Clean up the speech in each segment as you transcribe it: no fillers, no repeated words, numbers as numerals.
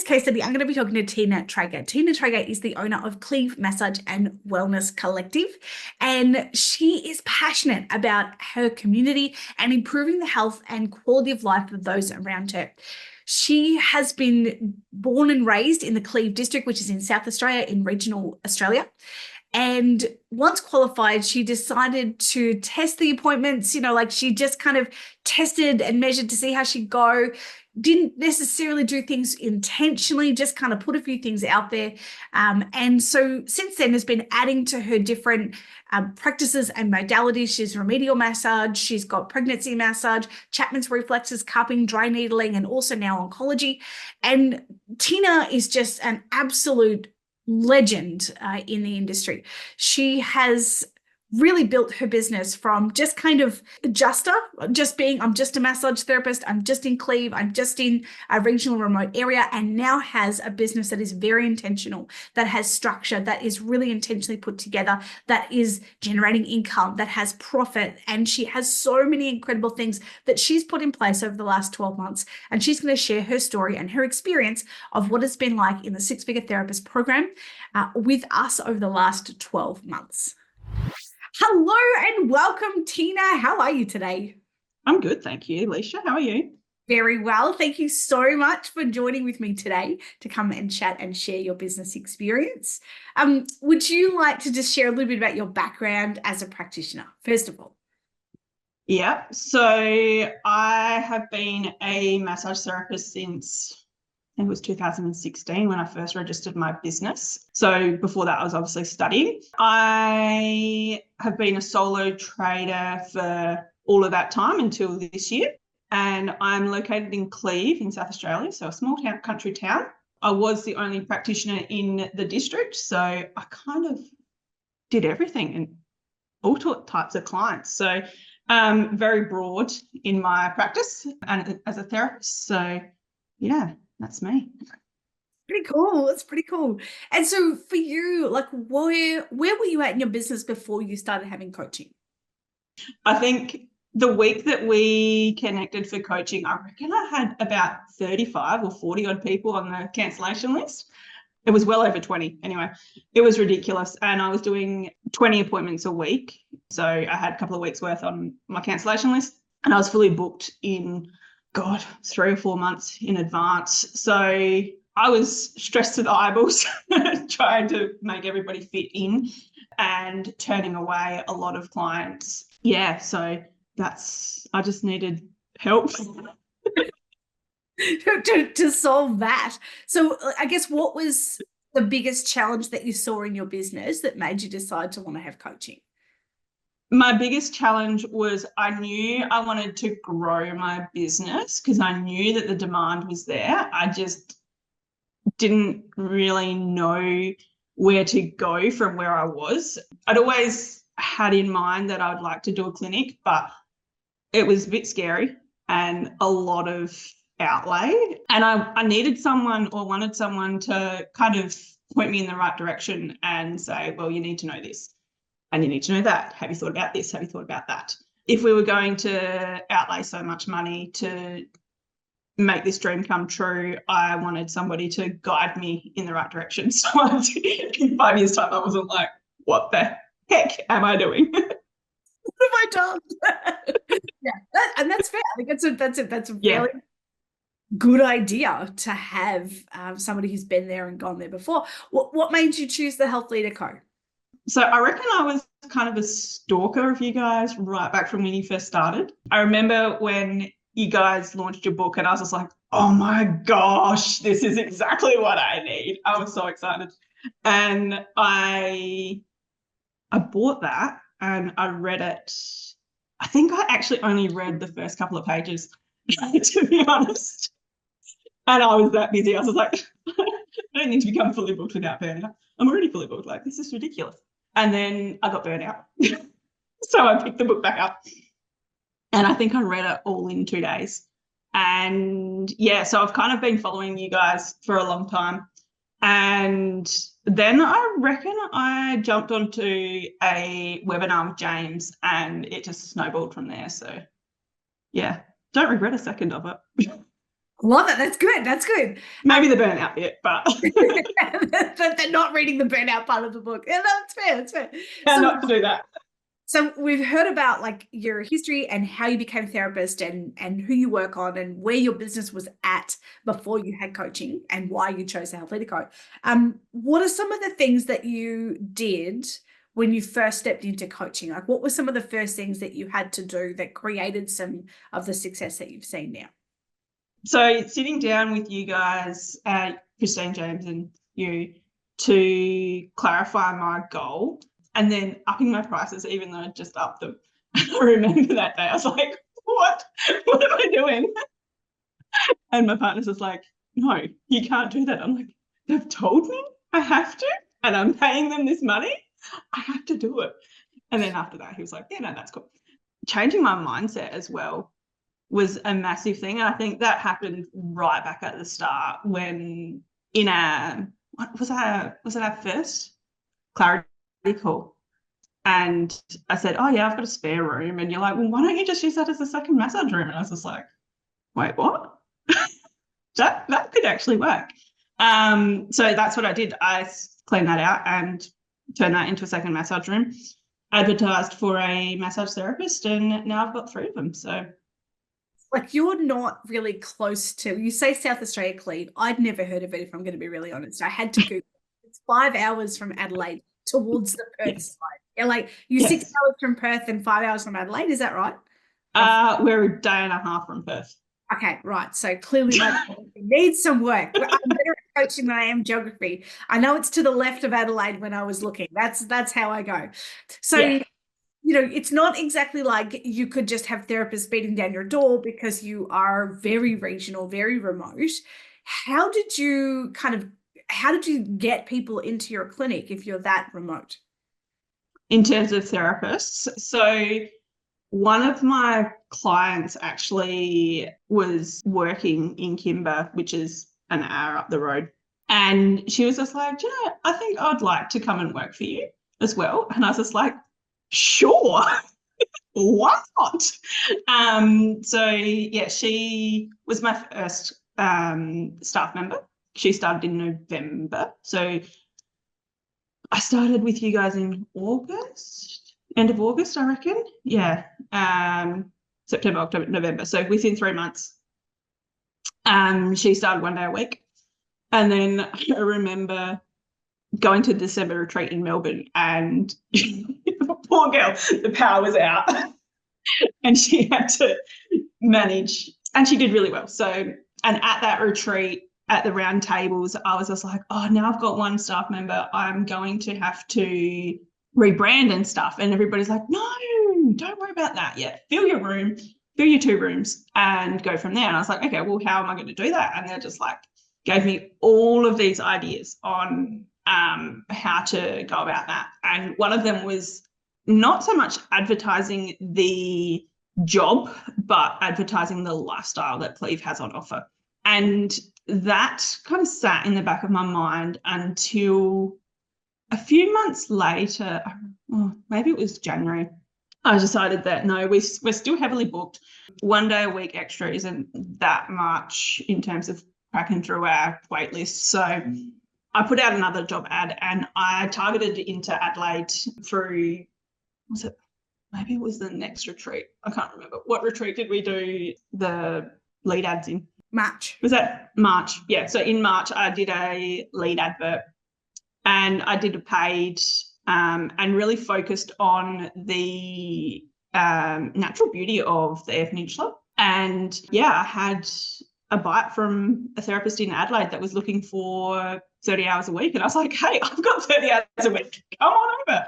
this case study, I'm going to be talking to Tina Traeger. Tina Traeger is the owner of Cleve Massage and Wellness Collective, and she is passionate about her community and improving the health and quality of life of those around her. She has been born and raised in the Cleve district, which is in South Australia, in regional Australia. And once qualified, she decided to test the appointments, like she just kind of tested and measured to see how she'd go. Didn't necessarily do things intentionally, just kind of put a few things out there. And so since then has been adding to her different practices and modalities. She's remedial massage, she's got pregnancy massage, Chapman's reflexes, cupping, dry needling, and also now oncology. And Tina is just an absolute legend in the industry. She has really built her business from just kind of I'm just a massage therapist, I'm just in Cleve, I'm just in a regional remote area, and now has a business that is very intentional, that has structure, that is really intentionally put together, that is generating income, that has profit. And she has so many incredible things that she's put in place over the last 12 months. And she's going to share her story and her experience of what it's been like in the Six Figure Therapist program with us over the last 12 months. Hello and welcome, Tina. How are you today? I'm good, thank you, Alicia. How are you? Very well. Thank you so much for joining with me today to come and chat and share your business experience. Would you like to just share a little bit about your background as a practitioner, first of all? Yeah, so I have been a massage therapist since I think it was 2016 when I first registered my business. So before that, I was obviously studying. I have been a solo trader for all of that time until this year. And I'm located in Cleve in South Australia, so a small town, country town. I was the only practitioner in the district, so I kind of did everything and all types of clients. So very broad in my practice and as a therapist. So yeah. That's me. Pretty cool. It's pretty cool. And so for you, like where were you at in your business before you started having coaching? I think the week that we connected for coaching, I reckon I had about 35 or 40 odd people on the cancellation list. It was well over 20 anyway. It was ridiculous. And I was doing 20 appointments a week. So I had a couple of weeks worth on my cancellation list and I was fully booked in 3 or 4 months in advance. So I was stressed to the eyeballs trying to make everybody fit in and turning away a lot of clients. Yeah, so I just needed help. to solve that. So I guess what was the biggest challenge that you saw in your business that made you decide to want to have coaching? My biggest challenge was I knew I wanted to grow my business because I knew that the demand was there. I just didn't really know where to go from where I was. I'd always had in mind that I would like to do a clinic, but it was a bit scary and a lot of outlay. And I needed someone or wanted someone to kind of point me in the right direction and say, well, you need to know this. And you need to know that. Have you thought about this? Have you thought about that? If we were going to outlay so much money to make this dream come true, I wanted somebody to guide me in the right direction. So in 5 years' time, I wasn't like, what the heck am I doing? What have I done? Yeah, and that's fair. I think that's a really good idea to have somebody who's been there and gone there before. What made you choose the Health Leader Co? So I reckon I was kind of a stalker of you guys right back from when you first started. I remember when you guys launched your book and I was just like, oh my gosh, this is exactly what I need. I was so excited. And I bought that and I read it. I think I actually only read the first couple of pages, to be honest. And I was that busy. I was like, I don't need to become fully booked without burnout. I'm already fully booked. Like, this is ridiculous. And then I got burnt out. So I picked the book back up. And I think I read it all in 2 days. And yeah, so I've kind of been following you guys for a long time. And then I reckon I jumped onto a webinar with James and it just snowballed from there. So yeah, don't regret a second of it. Love it. That's good. That's good. Maybe the burnout bit, but They're not reading the burnout part of the book. Yeah, no, that's fair. That's fair. how So not to do that. So we've heard about like your history and how you became a therapist and who you work on and where your business was at before you had coaching and why you chose to help leader coach. What are some of the things that you did when you first stepped into coaching? Like what were some of the first things that you had to do that created some of the success that you've seen now? So sitting down with you guys, Christine, James, and you, to clarify my goal, and then upping my prices, even though I just upped them. I remember that day. I was like, what? What am I doing? And my partner's just like, no, you can't do that. I'm like, they've told me I have to, and I'm paying them this money. I have to do it. And then after that, he was like, yeah, no, that's cool. Changing my mindset as well was a massive thing. And I think that happened right back at the start when in our, what was it our first clarity call? And I said, oh yeah, I've got a spare room. And you're like, well, why don't you just use that as a second massage room? And I was just like, wait, what? that could actually work. So that's what I did. I cleaned that out and turned that into a second massage room, advertised for a massage therapist, and now I've got 3 of them. So Like you're not really close to, you say South Australia, Cleve. I'd never heard of it, if I'm going to be really honest. I had to Google. It's 5 hours from Adelaide towards the Perth yes. side. Yeah, like you Yes. 6 hours from Perth and 5 hours from Adelaide. Is that right? We're a day and a half from Perth. Okay, right. So clearly my geography needs some work. I'm better at coaching than I am geography. I know it's to the left of Adelaide when I was looking. That's how I go. So Yeah. it's not exactly like you could just have therapists beating down your door because you are very regional, very remote. How did you get people into your clinic if you're that remote? In terms of therapists. So one of my clients actually was working in Kimber, which is an hour up the road. And she was just like, I think I'd like to come and work for you as well. And I was just like, sure, why not? So yeah, she was my first staff member. She started in November. So I started with you guys in August, end of August, I reckon. Yeah. September, October, November. So within 3 months, she started 1 day a week. And then I remember going to the December retreat in Melbourne, and poor girl, the power was out and she had to manage, and she did really well. So, and at that retreat, at the round tables, I was just like, oh, now I've got 1 staff member, I'm going to have to rebrand and stuff. And everybody's like, no, don't worry about that yet. Fill your room, fill your 2 rooms and go from there. And I was like, okay, well, how am I going to do that? And they're just like, gave me all of these ideas on how to go about that. And one of them was not so much advertising the job, but advertising the lifestyle that Cleve has on offer. And that kind of sat in the back of my mind until a few months later, maybe it was January, I decided that no, we're still heavily booked. 1 day a week extra isn't that much in terms of cracking through our wait list. So I put out another job ad and I targeted into Adelaide through, maybe it was the next retreat. I can't remember. What retreat did we do the lead ads in? March. Was that March? Yeah. So in March, I did a lead advert and I did a paid and really focused on the natural beauty of the Eyre Peninsula. And yeah, I had a bite from a therapist in Adelaide that was looking for 30 hours a week. And I was like, hey, I've got 30 hours a week. Come on over.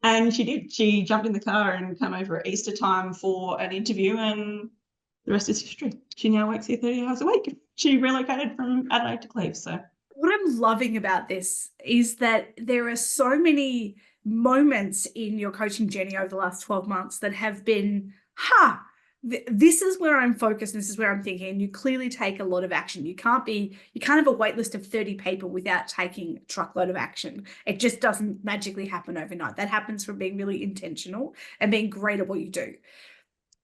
And she did. She jumped in the car and came over at Easter time for an interview, and the rest is history. She now works here 30 hours a week. She relocated from Adelaide to Cleve. So what I'm loving about this is that there are so many moments in your coaching journey over the last 12 months that have been, this is where I'm focused and this is where I'm thinking. And you clearly take a lot of action. You can't have a wait list of 30 people without taking a truckload of action. It just doesn't magically happen overnight. That happens from being really intentional and being great at what you do.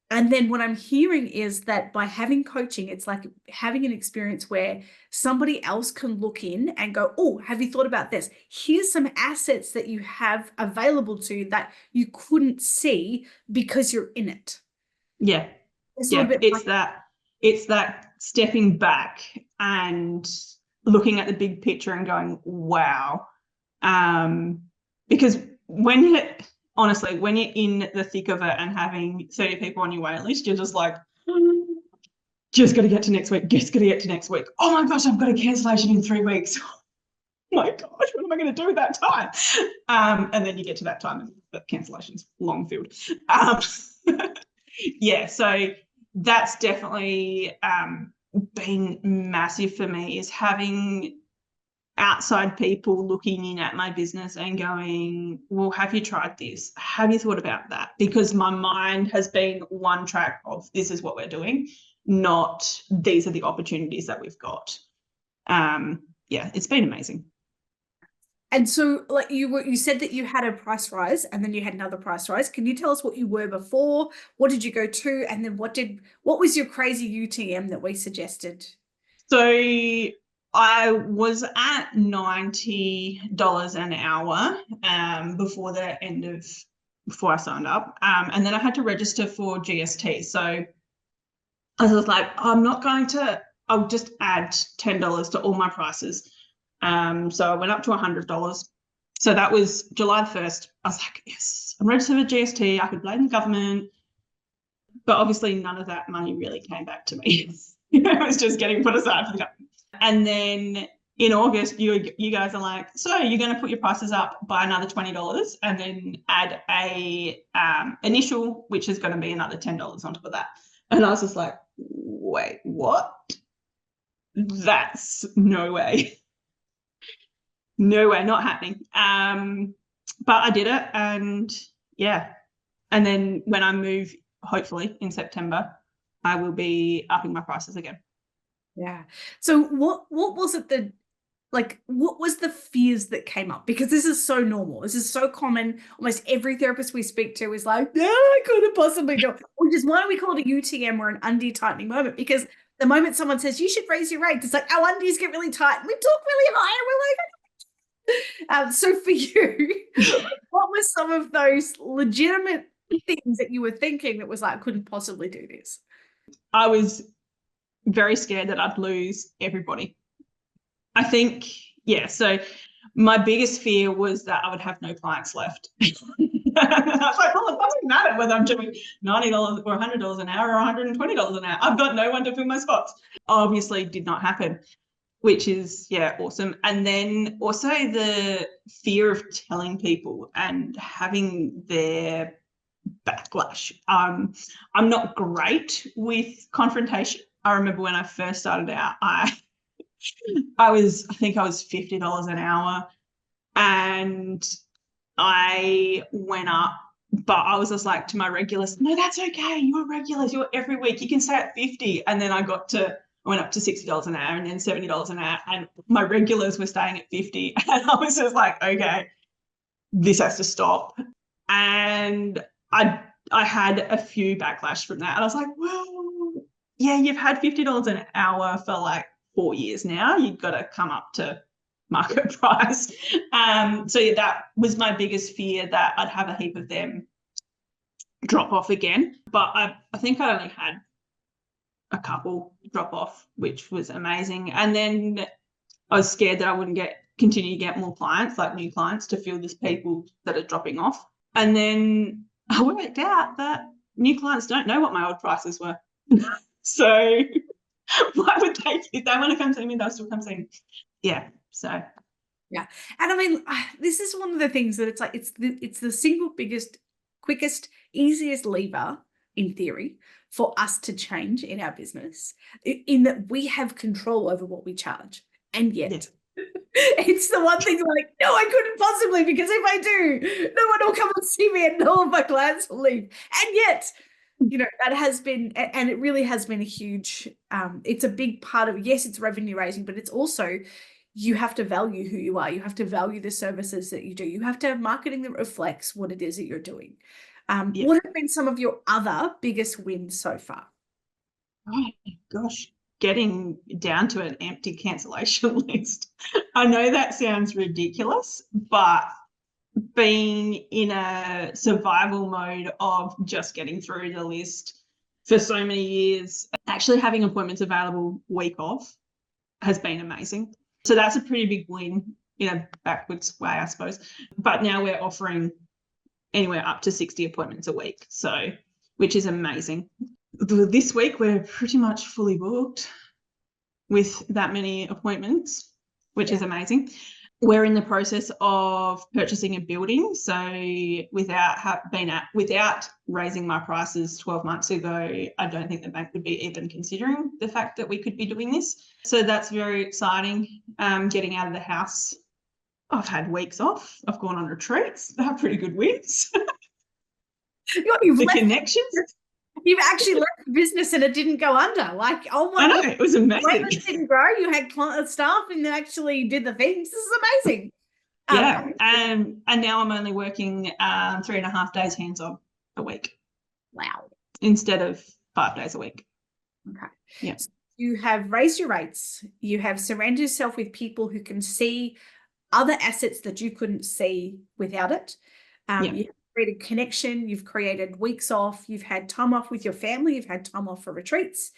And then what I'm hearing is that by having coaching, it's like having an experience where somebody else can look in and go, oh, have you thought about this? Here's some assets that you have available to you that you couldn't see because you're in it. Yeah. It's a little Yeah. bit like, It's that stepping back and looking at the big picture and going, wow. Because honestly, when you're in the thick of it and having 30 people on your wait list, you're just like, just got to get to next week, just got to get to next week. Oh my gosh, I've got a cancellation in 3 weeks. Oh my gosh, what am I going to do with that time? And then you get to that time and the cancellation's long filled. Yeah, so that's definitely been massive for me, is having outside people looking in at my business and going, well, have you tried this? Have you thought about that? Because my mind has been one track of this is what we're doing, not these are the opportunities that we've got. Yeah, it's been amazing. and so like you said that you had a price rise and then you had another price rise. Can you tell us what you were before? What did you go to? And then what was your crazy UTM that we suggested? So I was at $90 an hour before I signed up. And then I had to register for GST. So I was like, I'll just add $10 to all my prices. So I went up to $100. So that was July 1st. I was like, yes, I'm registered with GST. I could blame the government. But obviously none of that money really came back to me. It was just getting put aside for the government. And then in August, you guys are like, so you're going to put your prices up by another $20 and then add a initial, which is going to be another $10 on top of that. And I was just like, wait, what? That's no way. No way, not happening. But I did it, and yeah. And then when I move, hopefully in September, I will be upping my prices again. Yeah. So what was it that like what was the fears that came up? Because this is so normal. This is so common. Almost every therapist we speak to is like, no, I couldn't possibly do it. Which is why we call it a UTM or an undie tightening moment. Because the moment someone says you should raise your rates, it's like our undies get really tight and we talk really high and we're like, so for you, what were some of those legitimate things that you were thinking that was like, I couldn't possibly do this? I was very scared that I'd lose everybody. I think, yeah, so my biggest fear was that I would have no clients left. I was like, well, it doesn't matter whether I'm doing $90 or $100 an hour or $120 an hour. I've got no one to fill my spots. Obviously did not happen, which is, yeah, awesome. And then also the fear of telling people and having their backlash. I'm not great with confrontation. I remember when I first started out, I think I was $50 an hour, and I went up, but I was just like to my regulars, no, that's okay. You're regulars. You're every week. You can stay at 50. And then I went up to $60 an hour and then $70 an hour, and my regulars were staying at 50. And I was just like, okay, this has to stop. And I had a few backlash from that. And I was like, well, yeah, you've had $50 an hour for like 4 years now. You've got to come up to market price. So yeah, that was my biggest fear, that I'd have a heap of them drop off again. But I think I only had a couple drop off, which was amazing. And then I was scared that I wouldn't continue to get more clients, like new clients, to fill these people that are dropping off. And then I worked out that new clients don't know what my old prices were. So why would they, if they want to come see me, they'll still come see me. Yeah. So yeah. And I mean, this is one of the things that it's like, it's the single biggest, quickest, easiest lever in theory for us to change in our business, in that we have control over what we charge. And yet it's the one thing like, no, I couldn't possibly, because if I do, no one will come and see me and all of my clients will leave. And yet, you know, that has been, and it really has been a huge, it's a big part of, yes, it's revenue raising, but it's also, you have to value who you are. You have to value the services that you do. You have to have marketing that reflects what it is that you're doing. Yeah. What have been some of your other biggest wins so far? Oh gosh, getting down to an empty cancellation list. I know that sounds ridiculous, but being in a survival mode of just getting through the list for so many years, actually having appointments available week off has been amazing. So that's a pretty big win in a backwards way, I suppose. But now we're offering anywhere up to 60 appointments a week, so which is amazing. This week we're pretty much fully booked with that many appointments, which is amazing. We're in the process of purchasing a building. So without raising my prices 12 months ago, I don't think the bank would be even considering the fact that we could be doing this. So that's very exciting. Getting out of the house. I've had weeks off. I've gone on retreats. They have pretty good wins. You've The left, connections. you've actually left the business and it didn't go under. Like, oh my I know, God, it was amazing. business didn't grow. You had staff and they actually did the things. This is amazing. Yeah, and now I'm only working 3.5 days hands-on a week. Wow. Instead of 5 days a week. Okay. Yeah. So you have raised your rates. You have surrounded yourself with people who can see other assets that you couldn't see without it. You've created connection. You've created weeks off. You've had time off with your family. You've had time off for retreats.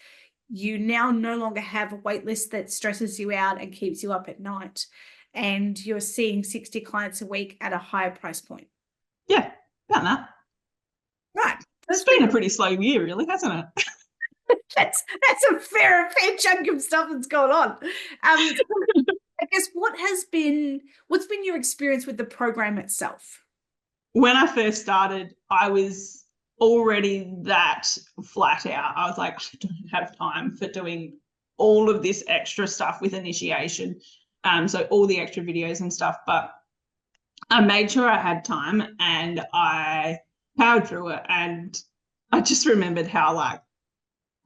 You now no longer have a wait list that stresses you out and keeps you up at night. And you're seeing 60 clients a week at a higher price point. Yeah, about that. Right. It's been a pretty slow year, really, hasn't it? That's a fair chunk of stuff that's going on. I guess what's been your experience with the program itself? When I first started, I was already that flat out. I was like, I don't have time for doing all of this extra stuff with initiation. So all the extra videos and stuff, but I made sure I had time and I powered through it. And I just remembered how I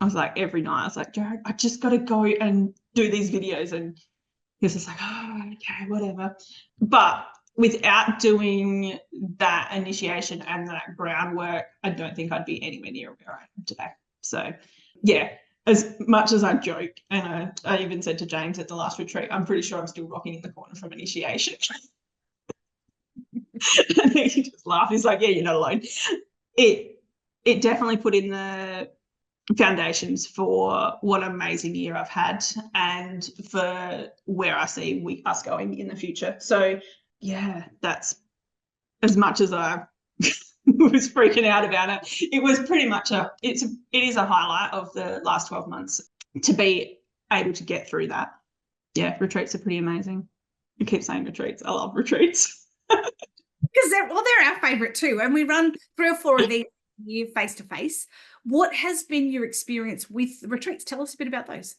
was like every night, I was like, Jared, I just got to go and do these videos. And he was just like, oh, okay, whatever. But without doing that initiation and that groundwork, I don't think I'd be anywhere near where I am today. So yeah, as much as I joke, and I even said to James at the last retreat, I'm pretty sure I'm still rocking in the corner from initiation. And he just laughed. He's like, yeah, you're not alone. It definitely put in the foundations for what an amazing year I've had and for where I see us going in the future. So yeah, that's as much as I was freaking out about it. It was pretty much it is a highlight of the last 12 months to be able to get through that. Yeah, retreats are pretty amazing. I keep saying retreats. I love retreats. Because they're our favorite too. And we run 3 or 4 of these a year face to face. What has been your experience with retreats? Tell us a bit about those.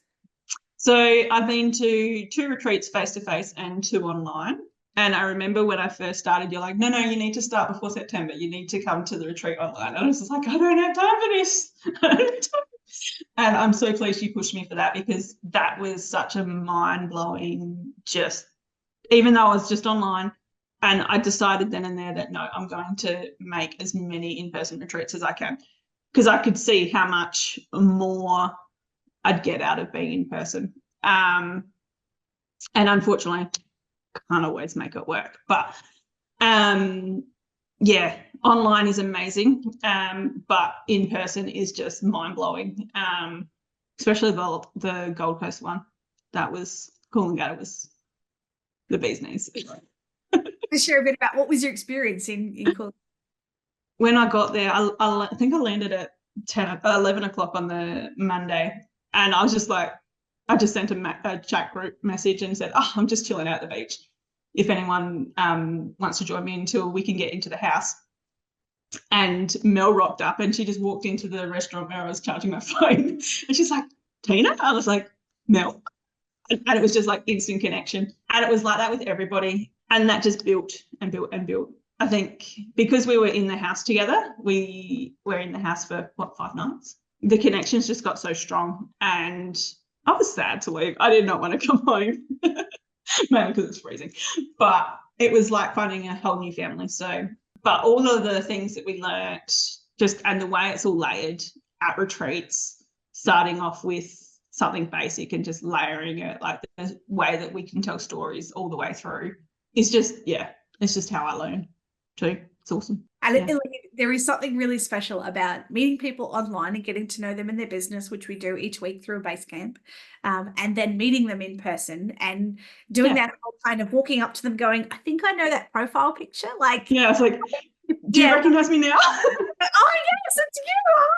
So I've been to 2 retreats face to face and 2 online. And I remember when I first started, you're like, no, you need to start before September. You need to come to the retreat online. And I was just like, I don't have time for this. And I'm so pleased you pushed me for that, because that was such a mind-blowing, even though I was just online, and I decided then and there that no, I'm going to make as many in-person retreats as I can, because I could see how much more I'd get out of being in person. And unfortunately, can't always make it work. But yeah, online is amazing, but in person is just mind-blowing, especially the Gold Coast one. That was Coolangatta was the bee's knees. To share a bit about what was your experience in Coolangatta? When I got there, I think I landed at 11 o'clock on the Monday, and I was just like, I just sent a chat group message and said, oh, I'm just chilling out at the beach. If anyone wants to join me until we can get into the house. And Mel rocked up and she just walked into the restaurant where I was charging my phone. And she's like, Tina? I was like, Mel. And it was just like instant connection. And it was like that with everybody. And that just built and built and built. I think because we were in the house together, we were in the house for 5 nights. The connections just got so strong, and I was sad to leave. I did not want to come home, mainly because it's freezing. But it was like finding a whole new family. So But all of the things that we learnt, just and the way it's all layered at retreats, starting off with something basic and just layering it, like the way that we can tell stories all the way through, is just, yeah, it's just how I learn too. It's awesome. And Yeah. there is something really special about meeting people online and getting to know them in their business, which we do each week through a base camp, and then meeting them in person and doing that whole kind of walking up to them going, I think I know that profile picture. Like, yeah, it's like, do you recognize me now? Oh yes, it's you.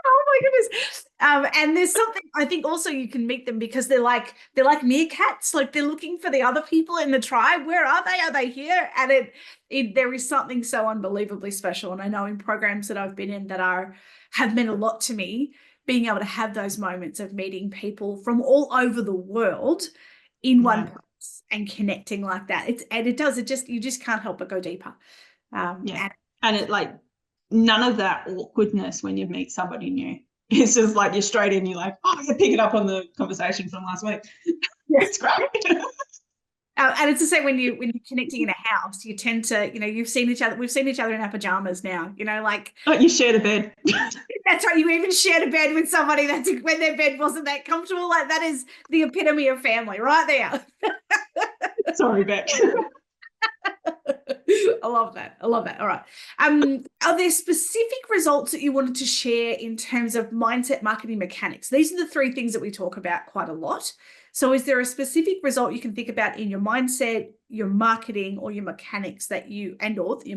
Oh my goodness. And there's something, I think also you can meet them because they're like meerkats, like they're looking for the other people in the tribe. Where are they? Are they here? And there is something so unbelievably special. And I know in programs that I've been in that have meant a lot to me, being able to have those moments of meeting people from all over the world in one place and connecting like that. You just can't help but go deeper. And it like, none of that awkwardness when you meet somebody new. It's just like you're straight in, you're like, oh, you're picking up on the conversation from last week. Yeah. It's great. And it's the same when you're connecting in a house, you tend to, we've seen each other in our pajamas now, like. Oh, you shared a bed. That's right. You even shared a bed with somebody when their bed wasn't that comfortable. Like that is the epitome of family right there. Sorry, Beck. I love that. All right. Are there specific results that you wanted to share in terms of mindset, marketing, mechanics? These are the three things that we talk about quite a lot. So is there a specific result you can think about in your mindset, your marketing, or your mechanics or your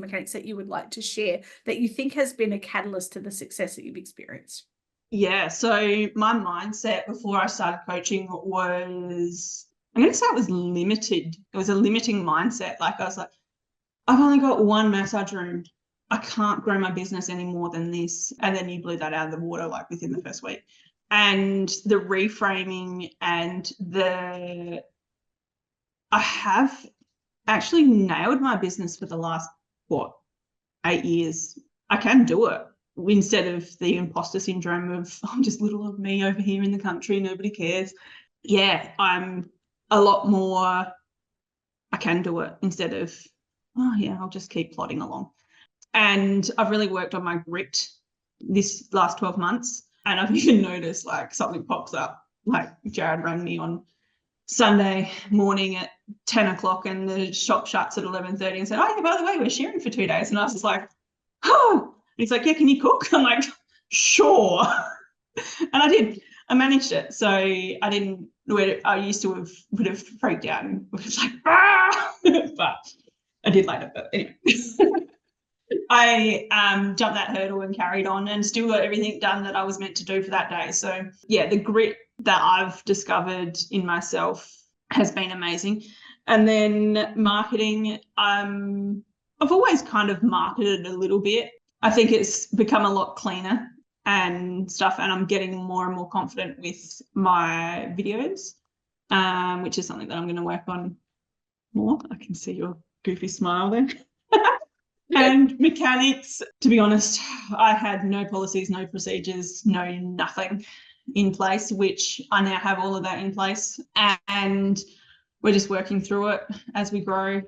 mechanics that you would like to share that you think has been a catalyst to the success that you've experienced? Yeah. So my mindset before I started coaching was, I'm going to say it was limited. It was a limiting mindset. Like I was like, I've only got one massage room. I can't grow my business any more than this. And then you blew that out of the water like within the first week. And the reframing and I have actually nailed my business for the last, 8 years. I can do it instead of the imposter syndrome of, I'm just little of me over here in the country, nobody cares. Yeah, I'm a lot more, I can do it instead of, oh yeah, I'll just keep plodding along. And I've really worked on my grit this last 12 months. And I've even noticed like something pops up. Like Jared rang me on Sunday morning at 10 o'clock and the shop shuts at 11:30 and said, oh yeah, by the way, we're sharing for 2 days. And I was just like, oh, and he's like, yeah, can you cook? I'm like, sure. And I did. I managed it. So I didn't, I used to would have freaked out and was like, ah! But I did later, but anyway. I jumped that hurdle and carried on and still got everything done that I was meant to do for that day. So yeah, the grit that I've discovered in myself has been amazing. And then marketing, I've always kind of marketed a little bit. I think it's become a lot cleaner and stuff, and I'm getting more and more confident with my videos, which is something that I'm going to work on more. I can see your goofy smile there. And mechanics, to be honest, I had no policies, no procedures, nothing in place, which I now have all of that in place. And we're just working through it as we grow,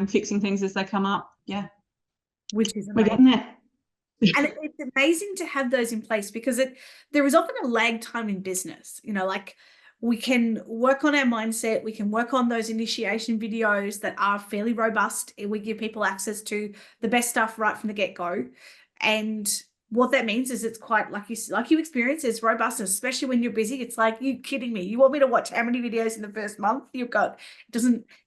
fixing things as they come up. Yeah. Which is amazing. We're getting there. And it's amazing to have those in place because there is often a lag time in business, like we can work on our mindset. We can work on those initiation videos that are fairly robust. We give people access to the best stuff right from the get-go. And what that means is it's quite, like you experience, it's robust, especially when you're busy. It's like, you kidding me? You want me to watch how many videos in the first month?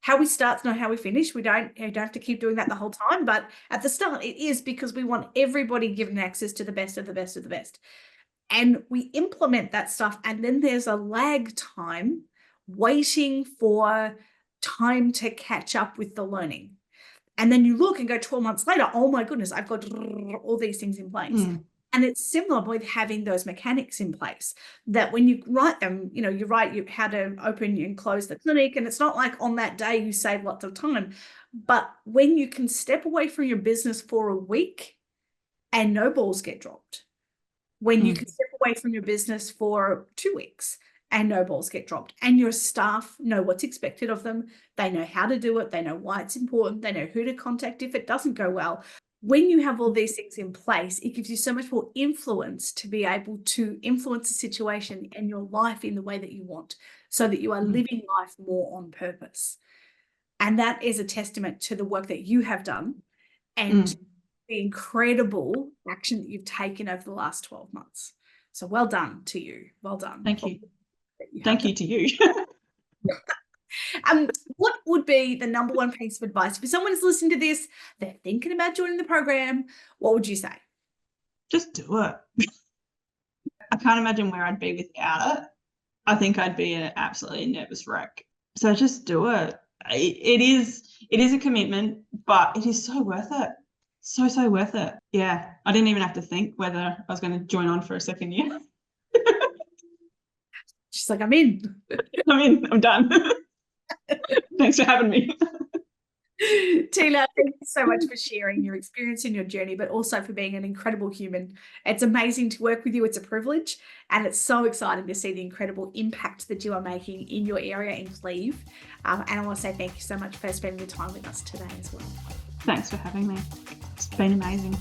How we start's not how we finish. You don't have to keep doing that the whole time. But at the start, it is because we want everybody given access to the best of the best of the best. And we implement that stuff, and then there's a lag time waiting for time to catch up with the learning. And then you look and go 12 months later, oh my goodness, I've got all these things in place. And it's similar with having those mechanics in place, that when you write them, you write how to open and close the clinic. And it's not like on that day you save lots of time. But when you can step away from your business for a week and no balls get dropped, when you can step away from your business for 2 weeks and no balls get dropped, and your staff know what's expected of them, they know how to do it, they know why it's important, they know who to contact if it doesn't go well. when you have all these things in place, it gives you so much more influence to be able to influence the situation and your life in the way that you want, so that you are living life more on purpose. And that is a testament to the work that you have done and the incredible action that you've taken over the last 12 months. So well done to you. Well done. Thank you. Thank you to you. What would be the number one piece of advice if someone is listening to this, they're thinking about joining the program? What would you say? Just do it. I can't imagine where I'd be without it. I think I'd be an absolutely nervous wreck. So just do it. It is a commitment, but it is so worth it. So worth it. Yeah. I didn't even have to think whether I was going to join on for a second year. She's like, I'm in. I'm done. Thanks for having me. Tina, thank you so much for sharing your experience and your journey, but also for being an incredible human. It's amazing to work with you. It's a privilege, and it's so exciting to see the incredible impact that you are making in your area in Cleve. And I want to say thank you so much for spending the time with us today as well. Thanks for having me. It's been amazing.